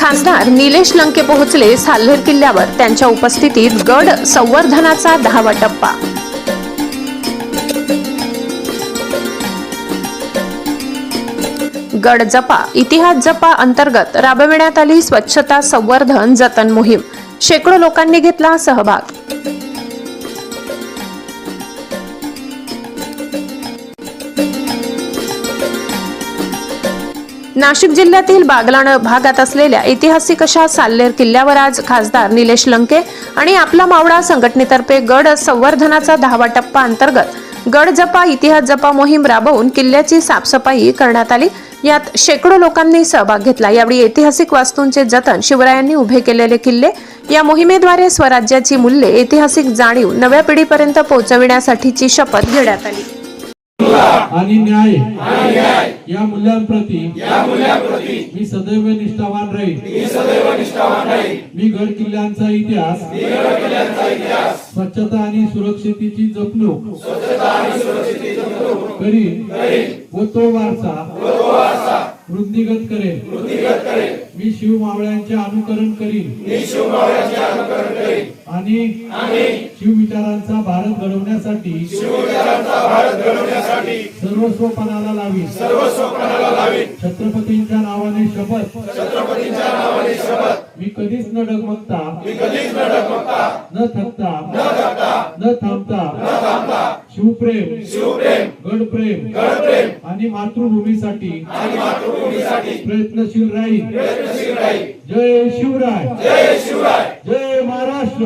खासदार निलेश लंके पोहोचले साल्हेर किल्ल्यावर। त्यांच्या उपस्थितीत गड संवर्धनाचा 10वा टप्पा। गड जपा इतिहास जपा अंतर्गत राबविण्यात आली स्वच्छता संवर्धन जतन मोहीम। शेकडो लोकांनी घेतला सहभाग। नाशिक जिल्ह्यातील बागलाण भागात असलेल्या ऐतिहासिक अशा साल्हेर किल्ल्यावर आज खासदार निलेश लंके आणि आपला मावळा संघटनेतर्फे गड संवर्धनाचा 10वा टप्पा अंतर्गत गड जपा इतिहास जपा मोहीम राबवून किल्ल्याची साफसफाई करण्यात आली। यात शेकडो लोकांनी सहभाग घेतला। यावेळी ऐतिहासिक वास्तूंचे जतन, शिवरायांनी उभे केलेले किल्ले या मोहिमेद्वारे स्वराज्याची मूल्ये, ऐतिहासिक जाणीव नव्या पिढीपर्यंत पोहोचविण्यासाठीची शपथ घेण्यात आली। आणि न्याय या मूल्यांप्रती मी सदैव निष्ठावान राहील। मी गड किल्ल्यांचा इतिहास स्वच्छता आणि सुरक्षिततेची जपणूक करीन व तो वारसा वृद्धिंगत करेन। मी शिव मावळ्यांचे अनुकरण करीन आणि शिव विचारांचा भारत घडवण्यासाठी सर्वस्व पणाला लावीन। छत्रपतींच्या नावाने शपथ। मी कधीच न डगमगता, न थकता, न थांबता शिवप्रेम, गडप्रेम आणि मातृभूमीसाठी प्रयत्नशील राहील। जय शिवराय, जय महाराष्ट्र।